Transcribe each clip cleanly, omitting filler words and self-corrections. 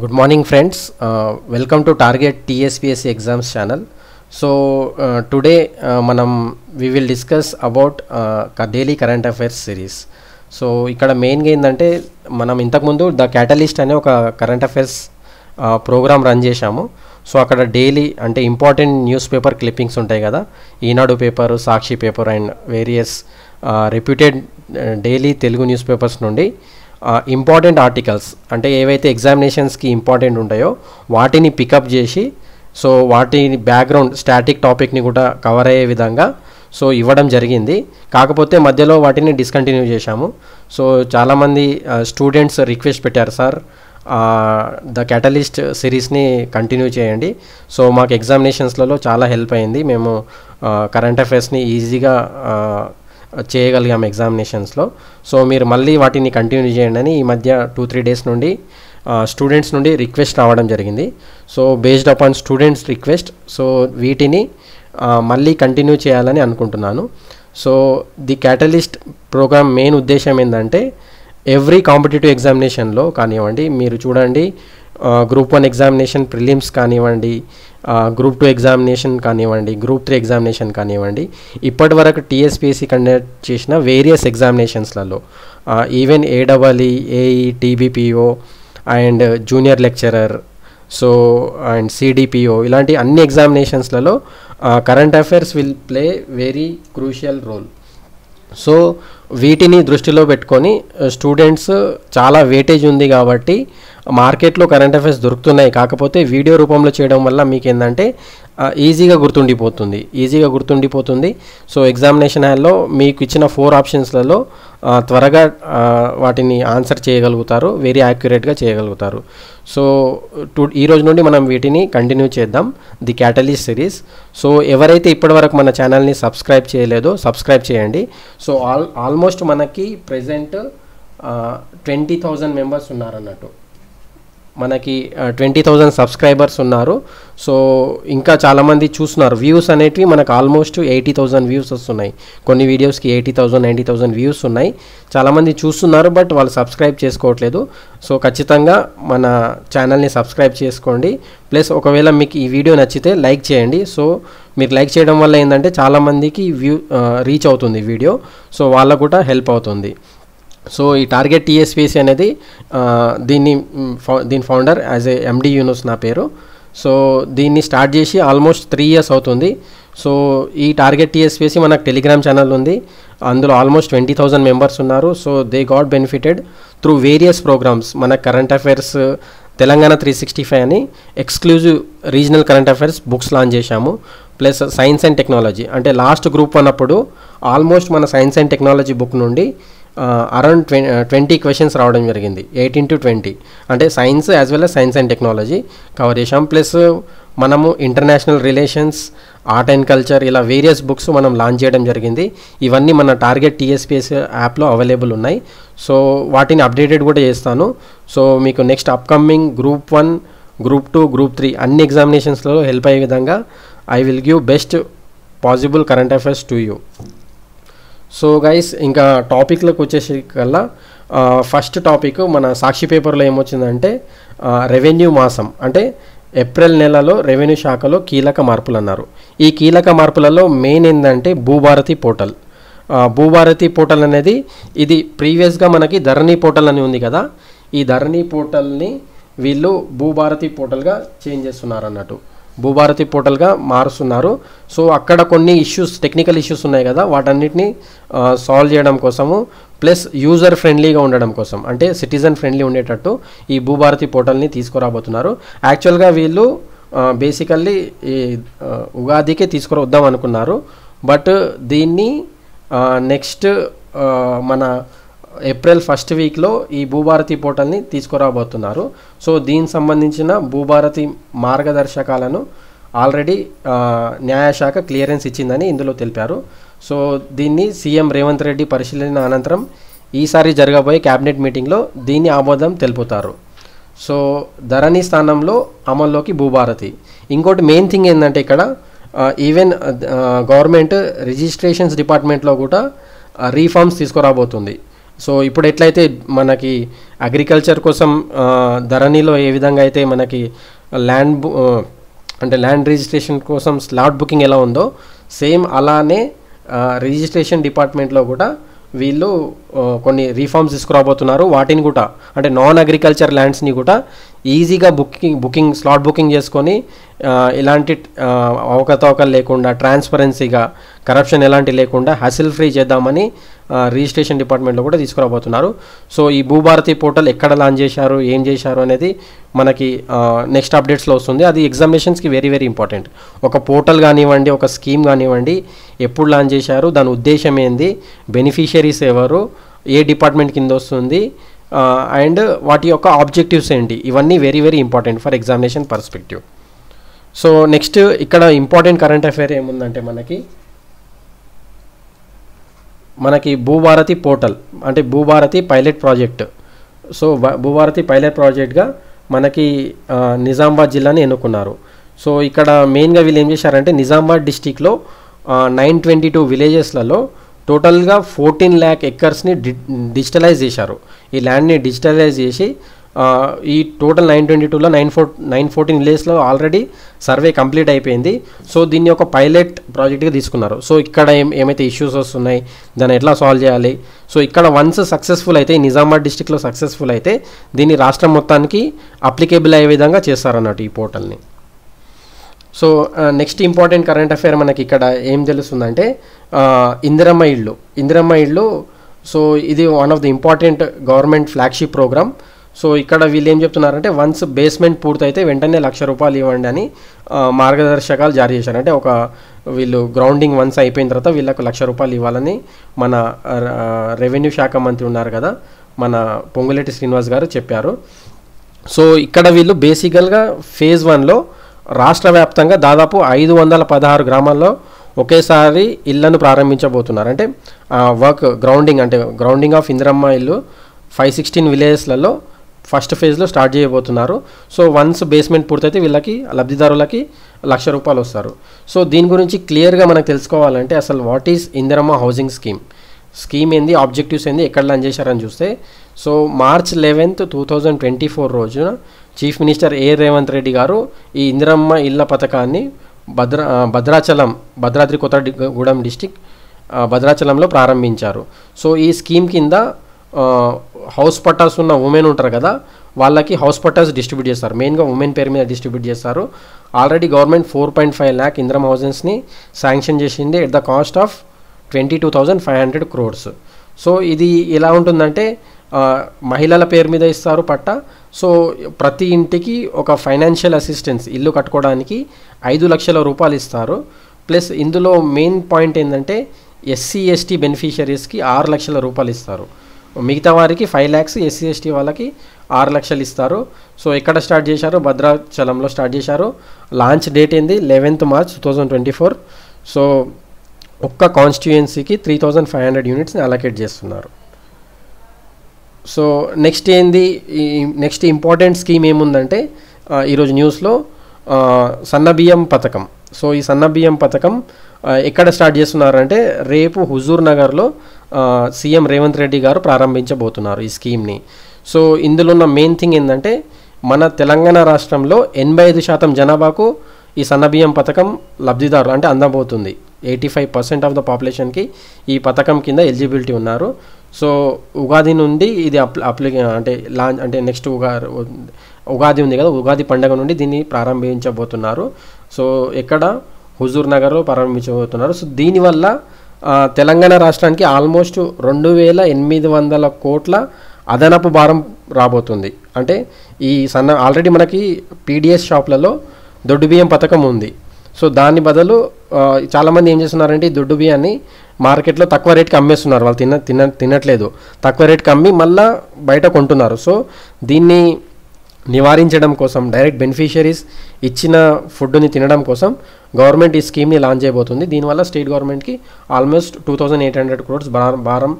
Good morning, friends. Welcome to Target TSPSC Exams channel. So today we will discuss about daily current affairs series. So ఇక్కడ మెయిన్గా ఏంటంటే మనం ఇంతకుముందు the catalyst అనే ఒక current affairs program run చేశాము. So అక్కడ డైలీ అంటే ఇంపార్టెంట్ న్యూస్ పేపర్ క్లిప్పింగ్స్ ఉంటాయి కదా, Eenadu paper, Sakshi paper and various reputed daily Telugu news papers నుండి ఇంపార్టెంట్ ఆర్టికల్స్ అంటే ఏవైతే ఎగ్జామినేషన్స్కి ఇంపార్టెంట్ ఉంటాయో వాటిని పికప్ చేసి సో వాటిని బ్యాక్గ్రౌండ్ స్టాటిక్ టాపిక్ని కూడా కవర్ అయ్యే విధంగా సో ఇవ్వడం జరిగింది. కాకపోతే మధ్యలో వాటిని డిస్కంటిన్యూ చేశాము. సో చాలామంది స్టూడెంట్స్ రిక్వెస్ట్ పెట్టారు, సార్ ద క్యాటలిస్ట్ సిరీస్ని కంటిన్యూ చేయండి. సో మాకు ఎగ్జామినేషన్స్లలో చాలా హెల్ప్ అయింది, మేము కరెంట్ అఫైర్స్ని ఈజీగా చేయగలిగాం ఎగ్జామినేషన్స్లో. సో మీరు మళ్ళీ వాటిని కంటిన్యూ చేయండి అని ఈ మధ్య 2-3 డేస్ నుండి స్టూడెంట్స్ నుండి రిక్వెస్ట్ రావడం జరిగింది. So based upon students request so వీటిని మళ్ళీ కంటిన్యూ చేయాలని అనుకుంటున్నాను. So the catalyst program main ఉద్దేశం ఏంటంటే ఎవ్రీ కాంపిటేటివ్ ఎగ్జామినేషన్లో కానివ్వండి, మీరు చూడండి గ్రూప్ 1 ఎగ్జామినేషన్ ప్రిలిమ్స్ కానివ్వండి, గ్రూప్ 2 ఎగ్జామినేషన్ కానివ్వండి, గ్రూప్ 3 ఎగ్జామినేషన్ కానివ్వండి, ఇప్పటి వరకు టీఎస్పీఎస్సీ కండక్ట్ చేసిన వేరియస్ ఎగ్జామినేషన్స్లలో ఈవెన్ ఏడబ్ల్ఈ, AE, TBPO and junior lecturer so and CDPO ఇలాంటి అన్ని ఎగ్జామినేషన్స్లలో current affairs will play very crucial role. So వీటిని దృష్టిలో పెట్టుకొని స్టూడెంట్స్ చాలా వెయిటేజ్ ఉంది కాబట్టి మార్కెట్లో కరెంట్ అఫైర్స్ దొరుకుతున్నాయి, కాకపోతే వీడియో రూపంలో చేయడం వల్ల మీకు ఏంటంటే ఈజీగా గుర్తుండిపోతుంది. సో ఎగ్జామినేషన్ హాల్లో మీకు ఇచ్చిన 4 ఆప్షన్స్లలో త్వరగా వాటిని ఆన్సర్ చేయగలుగుతారు, వెరీ యాక్యురేట్గా చేయగలుగుతారు. సో ఈ రోజు నుండి మనం వీటిని కంటిన్యూ చేద్దాం, ది క్యాటలిస్ట్ సిరీస్. సో ఎవరైతే ఇప్పటివరకు మన ఛానల్ని సబ్స్క్రైబ్ చేయలేదో సబ్స్క్రైబ్ చేయండి. సో ఆల్మోస్ట్ మనకి ప్రెజెంట్ 20,000 మెంబర్స్ ఉన్నారన్నట్టు, మనకి 20,000 సబ్స్క్రైబర్స్ ఉన్నారు. సో ఇంకా చాలామంది చూస్తున్నారు, వ్యూస్ అనేటివి మనకు ఆల్మోస్ట్ 80,000 వ్యూస్ వస్తున్నాయి, కొన్ని వీడియోస్కి 80,000 90,000 వ్యూస్ ఉన్నాయి. చాలామంది చూస్తున్నారు బట్ వాళ్ళు సబ్స్క్రైబ్ చేసుకోవట్లేదు. సో ఖచ్చితంగా మన ఛానల్ని సబ్స్క్రైబ్ చేసుకోండి. ప్లస్ ఒకవేళ మీకు ఈ వీడియో నచ్చితే లైక్ చేయండి. సో మీరు లైక్ చేయడం వల్ల ఏంటంటే చాలామందికి రీచ్ అవుతుంది వీడియో, సో వాళ్ళకు కూడా హెల్ప్ అవుతుంది. సో ఈ టార్గెట్ టీఎస్పీఎస్సీ అనేది దీని founder as a MD Yunus నా పేరు. సో దీన్ని స్టార్ట్ చేసి ఆల్మోస్ట్ 3 years అవుతుంది. సో ఈ టార్గెట్ టీఎస్పీఎస్సీ మనకు టెలిగ్రామ్ ఛానల్ ఉంది, అందులో ఆల్మోస్ట్ 20,000 మెంబర్స్ ఉన్నారు. So they got benefited through various programs. మన కరెంట్ అఫైర్స్ తెలంగాణ 365 అని exclusive regional current affairs books launch చేశాము. ప్లస్ సైన్స్ అండ్ టెక్నాలజీ అంటే లాస్ట్ గ్రూప్ 1 అప్పుడు ఆల్మోస్ట్ మన సైన్స్ అండ్ టెక్నాలజీ బుక్ నుండి అరౌండ్ 20 క్వశ్చన్స్ రావడం జరిగింది, 18-20 అంటే science as well as science and technology cover చేసాం. ప్లస్ మనము international relations, art and culture ఇలా వేరియస్ బుక్స్ మనం లాంచ్ చేయడం జరిగింది. ఇవన్నీ మన టార్గెట్ టీఎస్పీఎస్సీ యాప్లో అవైలబుల్ ఉన్నాయి. సో వాటిని అప్డేటెడ్ కూడా చేస్తాను. సో మీకు next upcoming group 1, group 2, group 3 అన్ని ఎగ్జామినేషన్స్లో హెల్ప్ అయ్యే విధంగా I will give best possible current affairs to you. So guys ఇంకా టాపిక్లోకి వచ్చేసి కల్లా ఫస్ట్ టాపిక్ మన సాక్షి పేపర్లో ఏమొచ్చిందంటే రెవెన్యూ మాసం అంటే ఏప్రిల్ నెలలో రెవెన్యూ శాఖలో కీలక మార్పులు అన్నారు. ఈ కీలక మార్పులలో మెయిన్ ఏంటంటే భూభారతి పోర్టల్. భూభారతి పోర్టల్ అనేది ఇది ప్రీవియస్గా మనకి ధరణి పోర్టల్ అని ఉంది కదా, ఈ ధరణి పోర్టల్ని వీళ్ళు భూభారతి పోర్టల్గా చేంజ్ చేస్తున్నారు అన్నట్టు, భూభారతి పోర్టల్గా మారుస్తున్నారు. సో అక్కడ కొన్ని ఇష్యూస్, టెక్నికల్ ఇష్యూస్ ఉన్నాయి కదా, వాటన్నిటిని సాల్వ్ చేయడం కోసము ప్లస్ యూజర్ ఫ్రెండ్లీగా ఉండడం కోసం అంటే సిటిజన్ ఫ్రెండ్లీ ఉండేటట్టు ఈ భూభారతి పోర్టల్ని తీసుకురాబోతున్నారు. యాక్చువల్గా వీళ్ళు బేసికల్లీ ఈ ఉగాదికే తీసుకురొద్దాం అనుకున్నారు, బట్ దీన్ని నెక్స్ట్ మన ఏప్రిల్ 1st వీక్లో ఈ భూభారతి పోర్టల్ని తీసుకురాబోతున్నారు. సో దీనికి సంబంధించిన భూభారతి మార్గదర్శకాలను ఆల్రెడీ న్యాయశాఖ క్లియరెన్స్ ఇచ్చిందని ఇందులో తెలిపారు. సో దీన్ని సీఎం రేవంత్ రెడ్డి పరిశీలన అనంతరం ఈసారి జరగబోయే క్యాబినెట్ మీటింగ్లో దీన్ని ఆమోదం తెలుపుతారు. సో ధరణి స్థానంలో అమల్లోకి భూభారతి. ఇంకోటి మెయిన్ థింగ్ ఏంటంటే ఇక్కడ ఈవెన్ గవర్నమెంట్ రిజిస్ట్రేషన్స్ డిపార్ట్మెంట్లో కూడా రీఫార్మ్స్ తీసుకురాబోతుంది. సో ఇప్పుడు ఎట్లయితే మనకి అగ్రికల్చర్ కోసం ధరణిలో ఏ విధంగా అయితే మనకి ల్యాండ్ అంటే ల్యాండ్ రిజిస్ట్రేషన్ కోసం స్లాట్ బుకింగ్ ఎలా ఉందో సేమ్ అలానే రిజిస్ట్రేషన్ డిపార్ట్మెంట్లో కూడా వీళ్ళు కొన్ని రీఫార్మ్స్ తీసుకురాబోతున్నారు. వాటిని కూడా అంటే నాన్ అగ్రికల్చర్ ల్యాండ్స్ని కూడా ఈజీగా బుకింగ్ స్లాట్ బుకింగ్ చేసుకొని ఎలాంటి అవకతవకలు లేకుండా ట్రాన్స్పరెన్సీగా కరప్షన్ ఎలాంటి లేకుండా హ్యాసిల్ ఫ్రీ చేద్దామని రిజిస్ట్రేషన్ డిపార్ట్మెంట్లో కూడా తీసుకురాబోతున్నారు. సో ఈ భూభారతి పోర్టల్ ఎక్కడ లాంచ్ చేశారు, ఏం చేశారు అనేది మనకి నెక్స్ట్ అప్డేట్స్లో వస్తుంది. అది ఎగ్జామినేషన్స్కి వెరీ వెరీ ఇంపార్టెంట్. ఒక పోర్టల్ కానివ్వండి, ఒక స్కీమ్ కానివ్వండి, ఎప్పుడు లాంచ్ చేశారు, దాని ఉద్దేశం ఏంది, బెనిఫిషియరీస్ ఎవరు, ఏ డిపార్ట్మెంట్ కింద వస్తుంది, అండ్ వాటి యొక్క ఆబ్జెక్టివ్స్ ఏంటి, ఇవన్నీ very very important for examination perspective. So next ఇక్కడ ఇంపార్టెంట్ కరెంట్ అఫైర్ ఏముందంటే మనకి భూభారతి పోర్టల్ అంటే Bhubharati pilot project. So Bhubharati pilot ప్రాజెక్ట్గా మనకి నిజామాబాద్ జిల్లాని ఎన్నుకున్నారు. సో ఇక్కడ మెయిన్గా వీళ్ళు ఏం చేశారంటే నిజామాబాద్ డిస్టిక్లో 922 విలేజెస్లలో టోటల్గా 14 lakh ఎకర్స్ని డిజిటలైజ్ చేశారు. ఈ ల్యాండ్ని డిజిటలైజ్ చేసి ఈ టోటల్ 922లో 914 విలేజ్లో ఆల్రెడీ సర్వే కంప్లీట్ అయిపోయింది. సో దీన్ని ఒక పైలట్ ప్రాజెక్ట్గా తీసుకున్నారు. సో ఇక్కడ ఏమైతే ఇష్యూస్ వస్తున్నాయి, దాన్ని ఎట్లా సాల్వ్ చేయాలి, సో ఇక్కడ వన్స్ సక్సెస్ఫుల్ అయితే నిజామాబాద్ డిస్టిక్లో సక్సెస్ఫుల్ అయితే దీన్ని రాష్ట్రం మొత్తానికి అప్లికేబుల్ అయ్యే విధంగా చేస్తారన్నట్టు ఈ పోర్టల్ని. So next important current affair మనకి ఇక్కడ ఏం తెలుస్తుందంటే ఇందిరమ్మ ఇళ్ళు. సో ఇది one of the important government flagship program. So ఇక్కడ వీళ్ళు ఏం చెప్తున్నారంటే వన్స్ బేస్మెంట్ పూర్తయితే వెంటనే ₹1,00,000 ఇవ్వండి అని మార్గదర్శకాలు జారీ చేశారు. అంటే ఒక వీళ్ళు గ్రౌండింగ్ వన్స్ అయిపోయిన తర్వాత వీళ్ళకు ₹1,00,000 ఇవ్వాలని మన రెవెన్యూ శాఖ మంత్రి ఉన్నారు కదా, మన పొంగులేటి శ్రీనివాస్ గారు చెప్పారు. సో ఇక్కడ వీళ్ళు బేసికల్గా ఫేజ్ 1లో రాష్ట్ర వ్యాప్తంగా దాదాపు 516 గ్రామాల్లో ఒకేసారి ఇళ్లను ప్రారంభించబోతున్నారు. అంటే గ్రౌండింగ్ ఆఫ్ ఇందిరమ్మ ఇల్లు 516 విలేజెస్లలో ఫస్ట్ ఫేజ్లో స్టార్ట్ చేయబోతున్నారు. సో వన్స్ బేస్మెంట్ పూర్తయితే వీళ్ళకి లబ్ధిదారులకి ₹1,00,000 వస్తారు. సో దీని గురించి క్లియర్గా మనకు తెలుసుకోవాలంటే అసలు what is Indiramma housing scheme ఏంది, ఆబ్జెక్టివ్స్ ఏంది, ఎక్కడ లాంచ్ చేశారని చూస్తే సో March 11, 2024 రోజున చీఫ్ మినిస్టర్ రేవంత్ రెడ్డి గారు ఈ ఇందిరమ్మ ఇళ్ల పథకాన్ని భద్రాద్రి కొత్తగూడెం డిస్టిక్ భద్రాచలంలో ప్రారంభించారు. సో ఈ స్కీమ్ కింద హౌస్ పట్టాస్ ఉన్న ఉమెన్ ఉంటారు కదా, వాళ్ళకి హౌస్ పట్టాస్ డిస్ట్రిబ్యూట్ చేస్తారు. మెయిన్గా ఉమెన్ పేరు మీద డిస్ట్రిబ్యూట్ చేస్తారు. ఆల్రెడీ గవర్నమెంట్ 4.5 lakh ఇందిరమ్మ హౌసెస్ని శాంక్షన్ చేసింది at the cost of 22,500 crores. So ఇది ఎలా ఉంటుందంటే మహిళల పేరు మీద ఇస్తారు పట్టా. సో ప్రతి ఇంటికి ఒక ఫైనాన్షియల్ అసిస్టెన్స్ ఇల్లు కట్టుకోవడానికి ₹5,00,000 ఇస్తారు. ప్లస్ ఇందులో మెయిన్ పాయింట్ ఏంటంటే SC/ST బెనిఫిషియరీస్కి ₹6,00,000 ఇస్తారు. మిగతా వారికి 5 lakhs, SC/ST వాళ్ళకి 6,00,000 ఇస్తారు. సో ఎక్కడ స్టార్ట్ చేశారు? భద్రాచలంలో స్టార్ట్ చేశారు. లాంచ్ డేట్ ఏంది? 11th March 2024. సో ఒక్క కాన్స్టిట్యుయెన్సీకి 3,500 యూనిట్స్ని అలొకేట్ చేస్తున్నారు. సో నెక్స్ట్ ఇంపార్టెంట్ స్కీమ్ ఏముందంటే ఈరోజు న్యూస్లో సన్నబియ్యం పథకం. సో ఈ సన్నబియ్యం పథకం ఎక్కడ స్టార్ట్ చేస్తున్నారంటే రేపు హుజూర్ నగర్లో సీఎం రేవంత్ రెడ్డి గారు ప్రారంభించబోతున్నారు ఈ స్కీమ్ని. సో ఇందులో ఉన్న మెయిన్ థింగ్ ఏంటంటే మన తెలంగాణ రాష్ట్రంలో 85% జనాభాకు ఈ సన్నబియ్యం పథకం లబ్ధిదారు అంటే అందబోతుంది. 85% ఆఫ్ ద పాపులేషన్కి ఈ పథకం కింద ఎలిజిబిలిటీ ఉన్నారు. సో ఉగాది నుండి ఇది అంటే నెక్స్ట్ ఉగాది ఉంది కదా, ఉగాది పండుగ నుండి దీన్ని ప్రారంభించబోతున్నారు. సో ఎక్కడ? హుజూర్ నగర్లో ప్రారంభించబోతున్నారు. సో దీనివల్ల తెలంగాణ రాష్ట్రానికి ఆల్మోస్ట్ 2,800 కోట్ల అదనపు భారం రాబోతుంది. అంటే ఈ ఆల్రెడీ మనకి PDS షాప్లలో దొడ్డు బియ్యం పథకం ఉంది. సో దాని బదులు చాలామంది ఏం చేస్తున్నారంటే ఈ దొడ్డు బియ్యాన్ని మార్కెట్లో తక్కువ రేట్కి అమ్మేస్తున్నారు. వాళ్ళు తినట్లేదు, తక్కువ రేట్కి అమ్మి మళ్ళీ బయట కొంటున్నారు. సో దీన్ని నివారించడం కోసం, డైరెక్ట్ బెనిఫిషియరీస్ ఇచ్చిన ఫుడ్ని తినడం కోసం గవర్నమెంట్ ఈ స్కీమ్ని లాంచ్ చేయబోతుంది. దీనివల్ల స్టేట్ గవర్నమెంట్కి ఆల్మోస్ట్ 2,800 crores భారం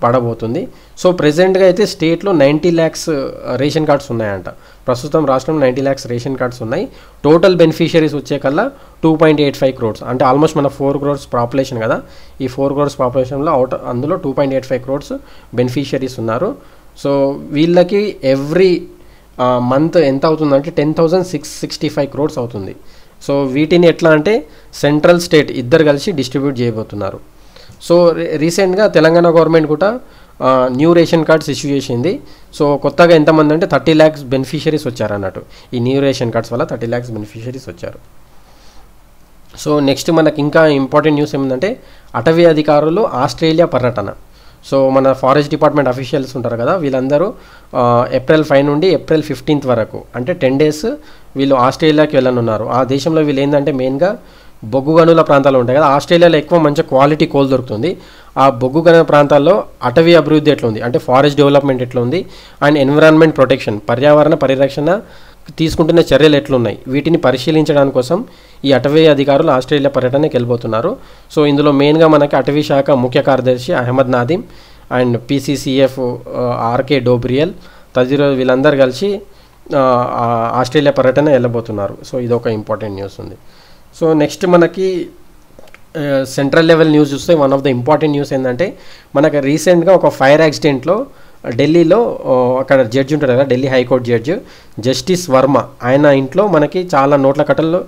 పడబోతుంది. సో ప్రెజెంట్గా అయితే స్టేట్లో 90 lakhs రేషన్ కార్డ్స్ ఉన్నాయంట. ప్రస్తుతం రాష్ట్రంలో 90 lakhs రేషన్ కార్డ్స్ ఉన్నాయి. టోటల్ బెనిఫిషియరీస్ వచ్చే కల్లా 2.85 crores, అంటే ఆల్మోస్ట్ మన 4 crores పాపులేషన్ కదా. ఈ 4 crores పాపులేషన్లో అందులో 2.85 crores బెనిఫిషియరీస్ ఉన్నారు. సో వీళ్ళకి ఎవ్రీ మంత్ ఎంత అవుతుందంటే 10,665 crores అవుతుంది. సో వీటిని ఎట్లా అంటే సెంట్రల్ స్టేట్ ఇద్దరు కలిసి డిస్ట్రిబ్యూట్ చేయబోతున్నారు. సో రీసెంట్గా తెలంగాణ గవర్నమెంట్ కూడా న్యూ రేషన్ కార్డ్స్ ఇష్యూ చేసింది. సో కొత్తగా ఎంతమంది అంటే 30 lakhs బెనిఫిషరీస్ వచ్చారు అన్నట్టు. ఈ న్యూ రేషన్ కార్డ్స్ వల్ల 30 lakhs బెనిఫిషరీస్ వచ్చారు. సో నెక్స్ట్ మనకి ఇంకా ఇంపార్టెంట్ న్యూస్ ఏమిటంటే అటవీ అధికారులు ఆస్ట్రేలియా పర్యటన. సో మన ఫారెస్ట్ డిపార్ట్మెంట్ అఫీషియల్స్ ఉంటారు కదా, వీళ్ళందరూ April 5 నుండి April 15 వరకు అంటే 10 days వీళ్ళు ఆస్ట్రేలియాకి వెళ్ళనున్నారు. ఆ దేశంలో వీళ్ళు ఏంటంటే మెయిన్గా బొగ్గు గనుల ప్రాంతాలు ఉంటాయి కదా, ఆస్ట్రేలియాలో ఎక్కువ మంచి క్వాలిటీ కోల్ దొరుకుతుంది. ఆ బొగ్గు గనుల ప్రాంతాల్లో అటవీ అభివృద్ధి ఎట్లా ఉంది అంటే ఫారెస్ట్ డెవలప్మెంట్ ఎట్లా ఉంది అండ్ ఎన్విరాన్మెంట్ ప్రొటెక్షన్ పర్యావరణ పరిరక్షణ తీసుకుంటున్న చర్యలు ఎట్లున్నాయి వీటిని పరిశీలించడానికి కోసం ఈ అటవీ అధికారులు ఆస్ట్రేలియా పర్యటనకి వెళ్ళిపోతున్నారు. సో ఇందులో మెయిన్గా మనకి అటవీ శాఖ ముఖ్య కార్యదర్శి Ahmed Nadeem and PCCF RK Dobriyal తదితరులు వీళ్ళందరూ కలిసి ఆస్ట్రేలియా పర్యటన వెళ్ళబోతున్నారు. సో ఇదొక ఇంపార్టెంట్ న్యూస్ ఉంది. సో నెక్స్ట్ మనకి సెంట్రల్ లెవెల్ న్యూస్ చూస్తే one of the important news ఏంటంటే మనకి రీసెంట్గా ఒక ఫైర్ యాక్సిడెంట్లో ఢిల్లీలో అక్కడ జడ్జి ఉంటారు కదా, Delhi high court judge justice Varma, ఆయన ఇంట్లో మనకి చాలా నోట్ల కట్టలు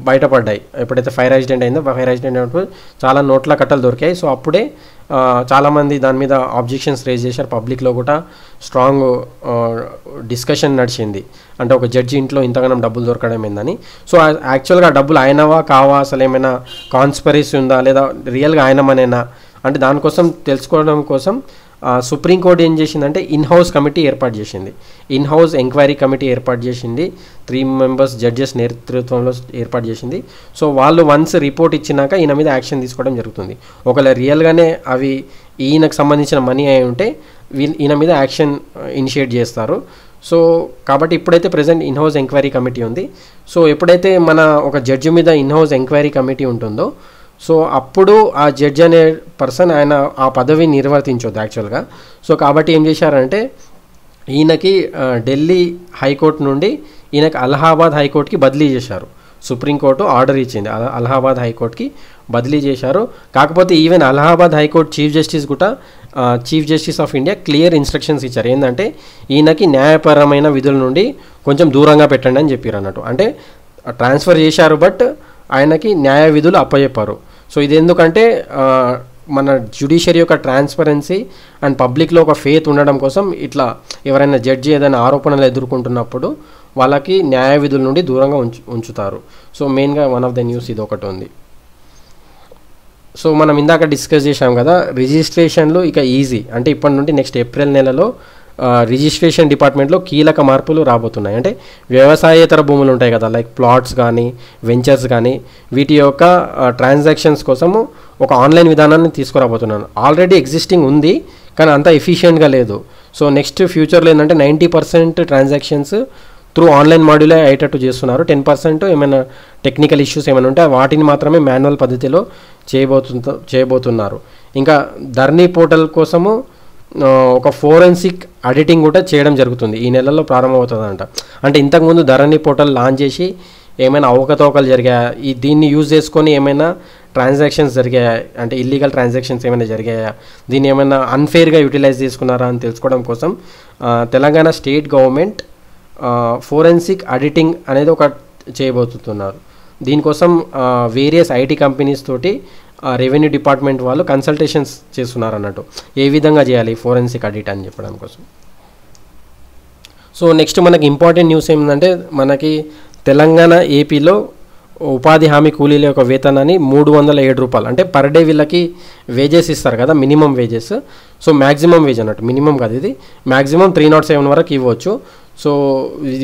బయటపడ్డాయి. ఎప్పుడైతే ఫైర్ యాక్సిడెంట్ అయిందో ఫైర్ యాక్సిడెంట్ అయినప్పుడు చాలా నోట్ల కట్టలు దొరికాయి. సో అప్పుడే చాలామంది దాని మీద ఆబ్జెక్షన్స్ రేజ్ చేశారు. పబ్లిక్లో కూడా స్ట్రాంగ్ డిస్కషన్ నడిచింది. అంటే ఒక జడ్జి ఇంట్లో ఇంతగానం డబ్బులు దొరకడం ఏందని. సో యాక్చువల్గా డబ్బులు ఆయనవా కావా, అసలు ఏమైనా కాన్స్పిరసీ ఉందా లేదా రియల్గా ఆయనమనేనా అంటే దానికోసం తెలుసుకోవడం కోసం సుప్రీంకోర్టు ఏం చేసిందంటే ఇన్హౌస్ కమిటీ ఏర్పాటు చేసింది. ఇన్హౌస్ ఎంక్వైరీ కమిటీ ఏర్పాటు చేసింది. 3 members జడ్జెస్ నేతృత్వంలో ఏర్పాటు చేసింది. సో వాళ్ళు వన్స్ రిపోర్ట్ ఇచ్చినాక ఈయన మీద యాక్షన్ తీసుకోవడం జరుగుతుంది. ఒకవేళ రియల్గానే అవి ఈయనకు సంబంధించిన మనీ అయి ఉంటే ఈయన మీద యాక్షన్ ఇనిషియేట్ చేస్తారు. సో కాబట్టి ఇప్పుడైతే ప్రజెంట్ ఇన్హౌస్ ఎంక్వైరీ కమిటీ ఉంది. సో ఎప్పుడైతే మన ఒక జడ్జి మీద ఇన్హౌస్ ఎంక్వైరీ కమిటీ ఉంటుందో సో అప్పుడు ఆ జడ్జి అనే పర్సన్ ఆయన ఆ పదవి నిర్వర్తించొద్దు యాక్చువల్గా. సో కాబట్టి ఏం చేశారంటే ఈయనకి ఢిల్లీ హైకోర్టు నుండి ఈయనకి అలహాబాద్ హైకోర్టుకి బదిలీ చేశారు. సుప్రీంకోర్టు ఆర్డర్ ఇచ్చింది, అలహాబాద్ హైకోర్టుకి బదిలీ చేశారు. కాకపోతే even Allahabad high court chief justice కూడా chief justice of India clear instructions ఇచ్చారు. ఏంటంటే ఈయనకి న్యాయపరమైన విధుల నుండి కొంచెం దూరంగా పెట్టండి అని చెప్పారు అన్నట్టు. అంటే ట్రాన్స్ఫర్ చేశారు బట్ ఆయనకి న్యాయ విధులు అప్పచెప్పారు. సో ఇది ఎందుకంటే మన జ్యుడిషియరీ యొక్క ట్రాన్స్పరెన్సీ అండ్ పబ్లిక్లో ఒక ఫేత్ ఉండడం కోసం ఇట్లా ఎవరైనా జడ్జి ఏదైనా ఆరోపణలు ఎదుర్కొంటున్నప్పుడు వాళ్ళకి న్యాయ విధుల నుండి దూరంగా ఉంచుతారు. సో మెయిన్గా వన్ ఆఫ్ ద న్యూస్ ఇది ఒకటి ఉంది. సో మనం ఇందాక డిస్కస్ చేసాం కదా, రిజిస్ట్రేషన్లు ఇక ఈజీ అంటే ఇప్పటి నుండి నెక్స్ట్ ఏప్రిల్ నెలలో రిజిస్ట్రేషన్ డిపార్ట్మెంట్లో కీలక మార్పులు రాబోతున్నాయి. అంటే వ్యవసాయేతర భూములు ఉంటాయి కదా, లైక్ ప్లాట్స్ కానీ వెంచర్స్ కానీ వీటి యొక్క ట్రాన్సాక్షన్స్ కోసము ఒక ఆన్లైన్ విధానాన్ని తీసుకురాబోతున్నాను. ఆల్రెడీ ఎగ్జిస్టింగ్ ఉంది కానీ అంత ఎఫిషియెంట్గా లేదు. సో నెక్స్ట్ ఫ్యూచర్లో ఏంటంటే 90% ట్రాన్సాక్షన్స్ త్రూ ఆన్లైన్ మాడ్యూలే అయ్యేటట్టు చేస్తున్నారు. 10% ఏమైనా టెక్నికల్ ఇష్యూస్ ఏమైనా ఉంటే వాటిని మాత్రమే మాన్యువల్ పద్ధతిలో చేయబోతున్నారు. ఇంకా ధర్నీ పోర్టల్ కోసము ఒక ఫోరెన్సిక్ ఆడిటింగ్ కూడా చేయడం జరుగుతుంది. ఈ నెలలో ప్రారంభమవుతుందంట. అంటే ఇంతకుముందు ధరణి పోర్టల్ లాంచ్ చేసి ఏమైనా అవకతవకలు జరిగాయా, దీన్ని యూజ్ చేసుకొని ఏమైనా ట్రాన్సాక్షన్స్ జరిగాయా అంటే ఇల్లీగల్ ట్రాన్సాక్షన్స్ ఏమైనా జరిగాయా, దీన్ని ఏమైనా అన్ఫేర్గా యూటిలైజ్ చేసుకున్నారా అని తెలుసుకోవడం కోసం Telangana state government forensic auditing అనేది ఒక చేయబోతున్నారు. దీనికోసం వేరియస్ IT కంపెనీస్ తోటి రెవెన్యూ డిపార్ట్మెంట్ వాళ్ళు కన్సల్టేషన్స్ చేస్తున్నారు అన్నట్టు, ఏ విధంగా చేయాలి ఫోరెన్సిక్ ఆడిట్ అని చెప్పడం కోసం. సో నెక్స్ట్ మనకి ఇంపార్టెంట్ న్యూస్ ఏంటంటే మనకి తెలంగాణ ఏపీలో ఉపాధి హామీ కూలీల యొక్క వేతనాన్ని 307 రూపాయలు అంటే పర్ డే వీళ్ళకి వేజెస్ ఇస్తారు కదా, minimum wages. So maximum wage అన్నట్టు, మినిమం కాదు ఇది, మ్యాక్సిమం 307 వరకు ఇవ్వచ్చు. సో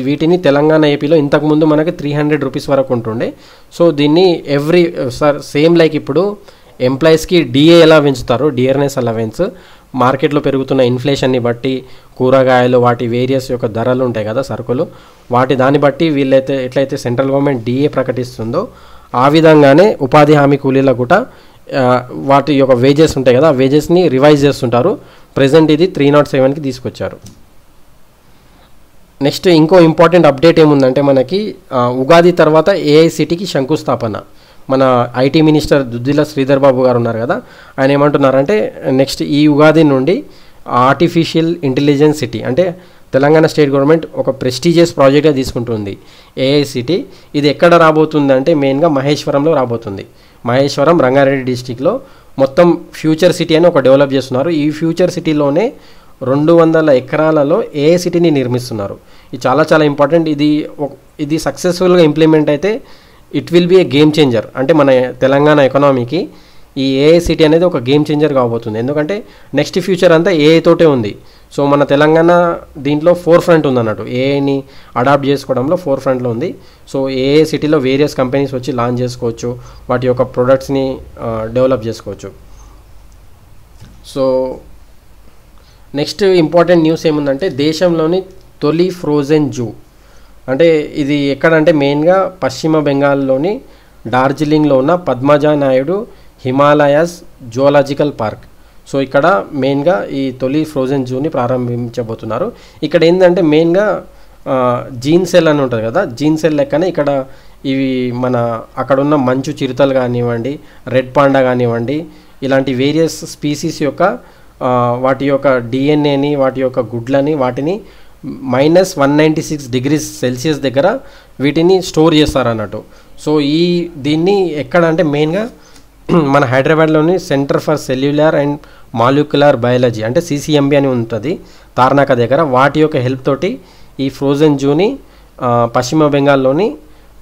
వీటిని తెలంగాణ ఏపీలో ఇంతకుముందు మనకి 300 రూపీస్ వరకు ఉంటుండే. సో దీన్ని సేమ్ లైక్ ఇప్పుడు ఎంప్లాయీస్కి DA ఎలా పెంచుతారో, డియర్నెస్ అలవెన్స్ మార్కెట్లో పెరుగుతున్న ఇన్ఫ్లేషన్ని బట్టి కూరగాయలు వాటి వేరియస్ యొక్క ధరలు ఉంటాయి కదా సరుకులు, దాన్ని బట్టి వీళ్ళైతే ఎట్లయితే సెంట్రల్ గవర్నమెంట్ DA ప్రకటిస్తుందో ఆ విధంగానే ఉపాధి హామీ కూలీలకు కూడా వాటి యొక్క వేజెస్ ఉంటాయి కదా, ఆ వేజెస్ని రివైజ్ చేస్తుంటారు. ప్రజెంట్ ఇది 307కి తీసుకొచ్చారు. నెక్స్ట్ ఇంకో ఇంపార్టెంట్ అప్డేట్ ఏముందంటే మనకి ఉగాది తర్వాత ఏఐసిటీకి శంకుస్థాపన. మన ఐటీ మినిస్టర్ దుద్దిల శ్రీధర్ బాబు గారు ఉన్నారు కదా, ఆయన ఏమంటున్నారంటే నెక్స్ట్ ఈ ఉగాది నుండి ఆర్టిఫిషియల్ ఇంటెలిజెన్స్ సిటీ అంటే తెలంగాణ స్టేట్ గవర్నమెంట్ ఒక ప్రెస్టీజియస్ ప్రాజెక్ట్గా తీసుకుంటుంది ఏఐసిటీ. ఇది ఎక్కడ రాబోతుంది అంటే మెయిన్గా మహేశ్వరంలో రాబోతుంది. మహేశ్వరం రంగారెడ్డి డిస్టిక్లో మొత్తం ఫ్యూచర్ సిటీ అని ఒక డెవలప్ చేస్తున్నారు. ఈ ఫ్యూచర్ సిటీలోనే 200 ఎకరాలలో ఏఐసిటీని నిర్మిస్తున్నారు. ఇది చాలా చాలా ఇంపార్టెంట్. ఇది సక్సెస్ఫుల్గా ఇంప్లిమెంట్ అయితే it will be A game changer. అంటే మన తెలంగాణ ఎకనామీకి ఈ ఏఐసిటీ అనేది ఒక గేమ్ చేంజర్ కాబోతుంది. ఎందుకంటే నెక్స్ట్ ఫ్యూచర్ అంతా ఏఐ తోటే ఉంది. సో మన తెలంగాణ దీంట్లో ఫోర్ ఫ్రంట్ ఉంది అన్నట్టు, ఏఐని అడాప్ట్ చేసుకోవడంలో ఫోర్ ఫ్రంట్లో ఉంది. సో ఏఐ సిటీలో వేరియస్ కంపెనీస్ వచ్చి లాంచ్ చేసుకోవచ్చు, వాటి యొక్క ప్రొడక్ట్స్ని డెవలప్ చేసుకోవచ్చు. సో నెక్స్ట్ ఇంపార్టెంట్ న్యూస్ ఏముందంటే దేశంలోని తొలి ఫ్రోజన్ జూ. అంటే ఇది ఎక్కడంటే మెయిన్గా పశ్చిమ బెంగాల్లోని డార్జిలింగ్లో ఉన్న Padmaja Naidu Himalayas zoological park. So ఇక్కడ మెయిన్గా ఈ తొలి ఫ్రోజన్ జూని ప్రారంభించబోతున్నారు. ఇక్కడ ఏంటంటే మెయిన్గా జీన్ సెల్ అని ఉంటుంది కదా, జీన్ సెల్ లెక్కనే ఇక్కడ ఇవి మన అక్కడ ఉన్న మంచు చిరుతలు కానివ్వండి, రెడ్ పాండా కానివ్వండి, ఇలాంటి వేరియస్ స్పీసీస్ యొక్క వాటి యొక్క డిఎన్ఏని, వాటి యొక్క గుడ్లని, వాటిని -196 డిగ్రీస్ సెల్సియస్ దగ్గర వీటిని స్టోర్ చేస్తారన్నట్టు. సో దీన్ని ఎక్కడ అంటే మెయిన్గా మన హైదరాబాద్లోని centre for cellular and molecular biology అంటే CCMB అని ఉంటుంది తార్నాక దగ్గర. వాటి యొక్క హెల్ప్ తోటి ఈ ఫ్రోజన్ జూని పశ్చిమ బెంగాల్లోని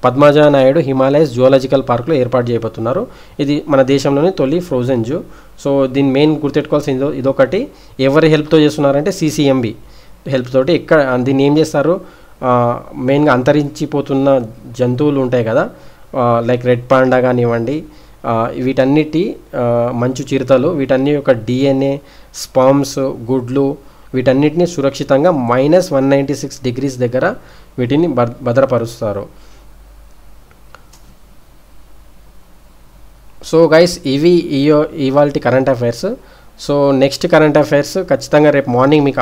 పద్మజా నాయుడు హిమాలయస్ జువలాజికల్ పార్క్లో ఏర్పాటు చేయబోతున్నారు. ఇది మన దేశంలోని తొలి ఫ్రోజన్ జూ. సో దీని మెయిన్ గుర్తెట్టుకోవాల్సింది ఇదొకటి. ఎవరి హెల్ప్తో చేస్తున్నారంటే CCMB హెల్ప్ తోటి. ఇక్కడ దీన్ని ఏం చేస్తారు, మెయిన్గా అంతరించిపోతున్న జంతువులు ఉంటాయి కదా, లైక్ రెడ్ పాండా కానివ్వండి, వీటన్నిటి మంచు చిరుతలు, వీటన్ని యొక్క DNA, స్పామ్స్, గుడ్లు, వీటన్నిటిని సురక్షితంగా -196 డిగ్రీస్ దగ్గర వీటిని భద్రపరుస్తారు. సో గైస్ ఇవి ఇవాల్టి current affairs. So next current affairs ఖచ్చితంగా రేపు మార్నింగ్ మీకు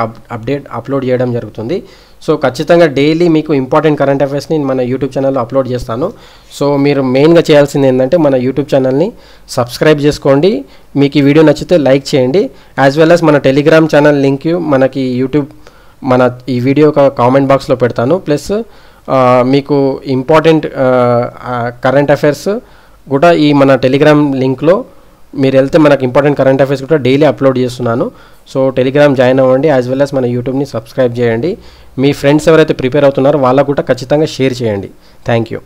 అప్లోడ్ చేయడం జరుగుతుంది. సో ఖచ్చితంగా డైలీ మీకు ఇంపార్టెంట్ కరెంట్ అఫైర్స్ని మన యూట్యూబ్ ఛానల్లో అప్లోడ్ చేస్తాను. సో మీరు మెయిన్గా చేయాల్సింది ఏంటంటే మన యూట్యూబ్ ఛానల్ని సబ్స్క్రైబ్ చేసుకోండి, మీకు ఈ వీడియో నచ్చితే లైక్ చేయండి, యాజ్ వెల్ యాజ్ మన టెలిగ్రామ్ ఛానల్ లింక్ మనకి మన ఈ వీడియో ఒక కామెంట్ బాక్స్లో పెడతాను. ప్లస్ మీకు ఇంపార్టెంట్ కరెంట్ అఫైర్స్ కూడా ఈ మన టెలిగ్రామ్ లింక్లో మీరు వెళ్తే మనకు ఇంపార్టెంట్ కరెంట్ అఫైర్స్ కూడా డైలీ అప్లోడ్ చేస్తున్నాను. సో టెలిగ్రామ్ జాయిన్ అవ్వండి, యాజ్ వెల్ యాజ్ మన యూట్యూబ్ని సబ్స్క్రైబ్ చేయండి. మీ ఫ్రెండ్స్ ఎవరైతే ప్రిపేర్ అవుతున్నారో వాళ్ళకు కూడా ఖచ్చితంగా షేర్ చేయండి. Thank you.